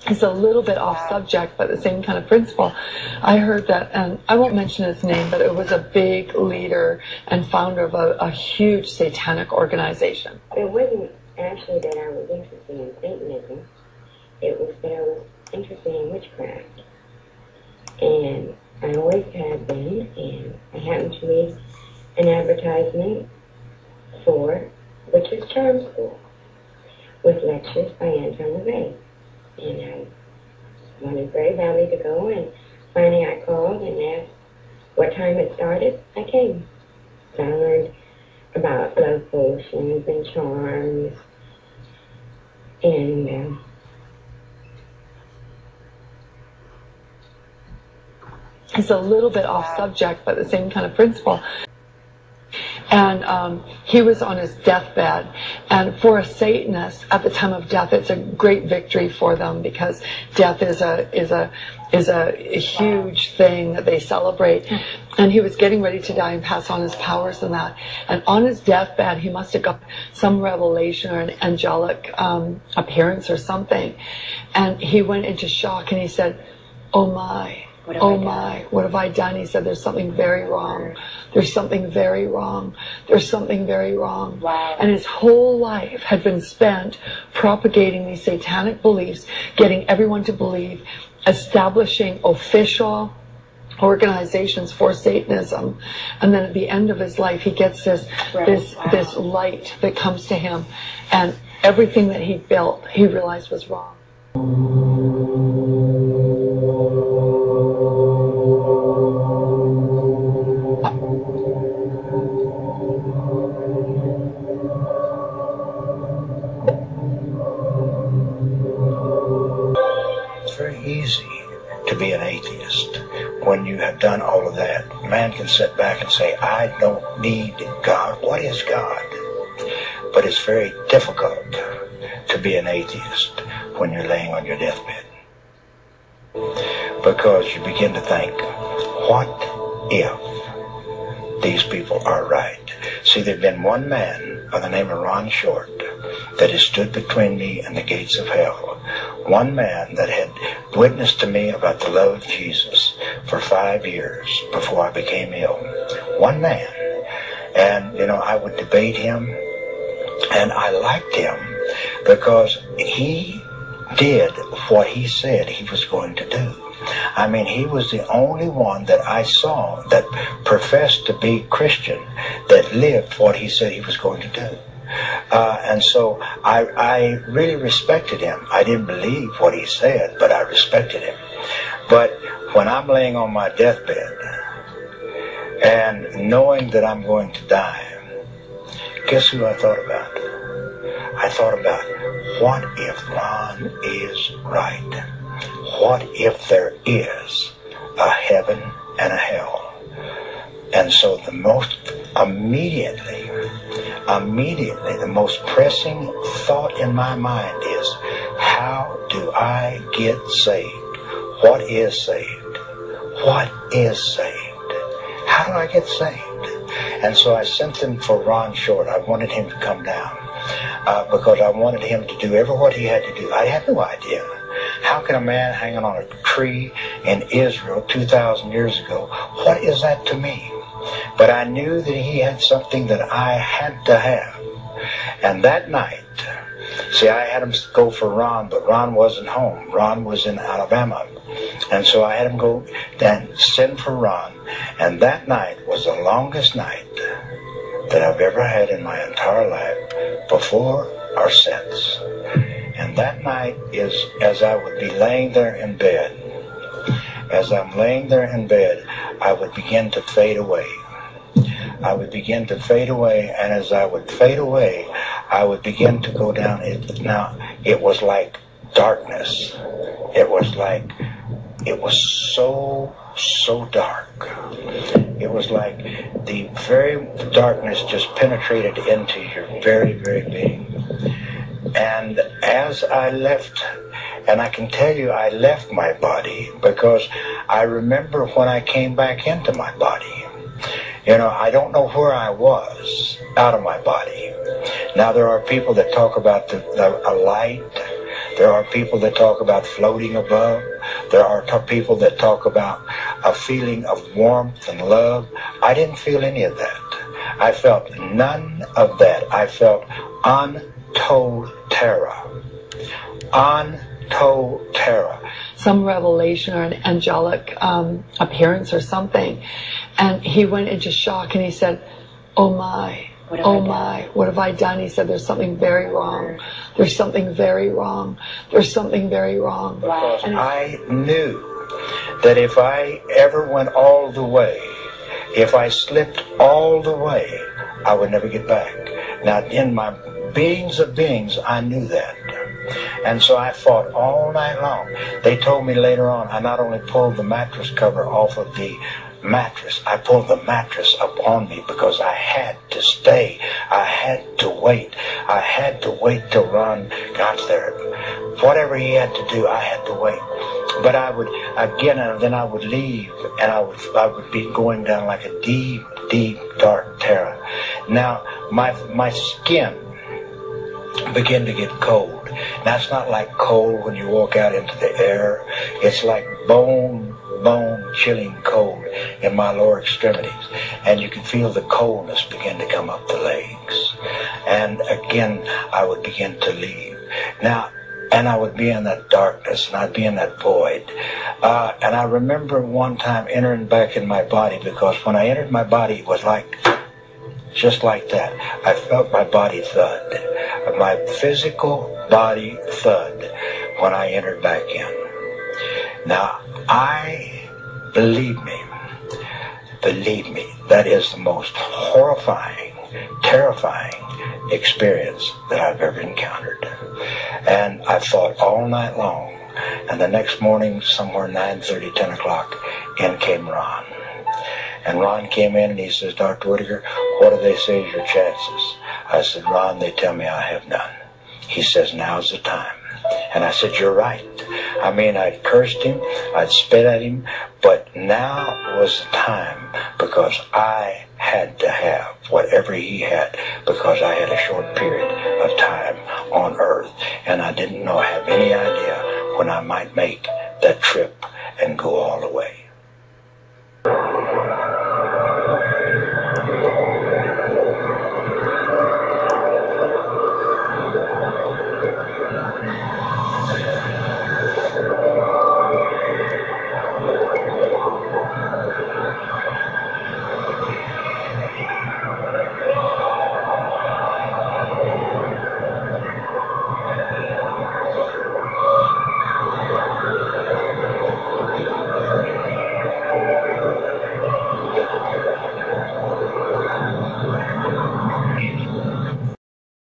It's a little bit off subject, but the same kind of principle. I heard that, and I won't mention his name, but it was a big leader and founder of a huge satanic organization. It wasn't actually that I was interested in Satanism. It was that I was interested in witchcraft. And I always have been, and I happened to read an advertisement for Witch's Charm School with lectures by Anton lavey. And I wanted very badly to go, and finally I called and asked what time it started. I came. So I learned about love potions and charms, and it's a little bit off subject, but the same kind of principle. And he was on his deathbed, and for a Satanist at the time of death, it's a great victory for them, because death is a huge thing that they celebrate. And he was getting ready to die and pass on his powers and that. And on his deathbed, he must have got some revelation or an angelic appearance or something. And he went into shock, and he said, "Oh my. Oh my, what have I done?" He said, "There's something very wrong. There's something very wrong. There's something very wrong." Wow. And his whole life had been spent propagating these satanic beliefs, getting everyone to believe, establishing official organizations for Satanism. And then at the end of his life, he gets this light that comes to him, and everything that he built, he realized was wrong. Easy to be an atheist when you have done all of that. A man can sit back and say, "I don't need God. What is God?" But it's very difficult to be an atheist when you're laying on your deathbed, because you begin to think, what if these people are right? See, there's been one man by the name of Ron Short that has stood between me and the gates of hell. One man that had witnessed to me about the love of Jesus for 5 years before I became ill. One man. And, I would debate him, and I liked him because he did what he said he was going to do. I mean, he was the only one that I saw that professed to be Christian, that lived what he said he was going to do. And so I really respected him. I didn't believe what he said, but I respected him. But when I'm laying on my deathbed and knowing that I'm going to die, guess who I thought about? I thought about, what if Ron is right? What if there is a heaven and a hell? And so the most immediately, the most pressing thought in my mind is, how do I get saved? What is saved? What is saved? How do I get saved? And so I sent them for Ron Short. I wanted him to come down because I wanted him to do what he had to do. I had no idea. How can a man hanging on a tree in Israel 2,000 years ago, what is that to me? But I knew that he had something that I had to have. And that night, see, I had him go for Ron, but Ron wasn't home. Ron was in Alabama. And so I had him go and send for Ron. And that night was the longest night that I've ever had in my entire life, before or since. And that night is, as I would be laying there in bed, as I'm laying there in bed, I would begin to fade away. I would begin to fade away, and as I would fade away, I would begin to go down. Now, it was like darkness. It was so dark. It was like the very darkness just penetrated into your very, very being. And as I left, and I can tell you I left my body, because I remember when I came back into my body. I don't know where I was out of my body. Now, there are people that talk about a light There are people that talk about floating above. There are people that talk about a feeling of warmth and love. I didn't feel any of that. I felt none of that. I felt untold terror. Untold terror. Some revelation or an angelic appearance or something. And he went into shock and he said, oh my, oh my, what have I done? He said, there's something very wrong. There's something very wrong. There's something very wrong. Because I knew that if I ever went all the way, if I slipped all the way, I would never get back. Now, in my beings of beings, I knew that. And so I fought all night long. They told me later on, I not only pulled the mattress cover off of the mattress, I pulled the mattress up on me because I had to stay. I had to wait. I had to wait till Ron got there. Whatever he had to do, I had to wait. But I would, again, and then I would leave, and I would be going down like a deep, deep, dark terror. Now, my skin began to get cold. Now, it's not like cold when you walk out into the air. It's like bone chilling cold in my lower extremities. And you can feel the coldness begin to come up the legs. And again, I would begin to leave. Now, and I would be in that darkness, and I'd be in that void. And I remember one time entering back in my body, because when I entered my body, it was like, just like that. I felt my body thud. My physical body thud when I entered back in. Now, believe me, that is the most horrifying, terrifying experience that I've ever encountered. And I thought all night long, and the next morning, somewhere 9:30, 10 o'clock, in came Ron. And Ron came in and he says, Dr. Whitaker, what do they say is your chances? I said, Ron, they tell me I have none. He says, now's the time. And I said, you're right. I mean, I'd cursed him, I'd spit at him, but now was the time, because I had to have whatever he had, because I had a short period of time on earth, and I didn't have any idea when I might make that trip and go all the way.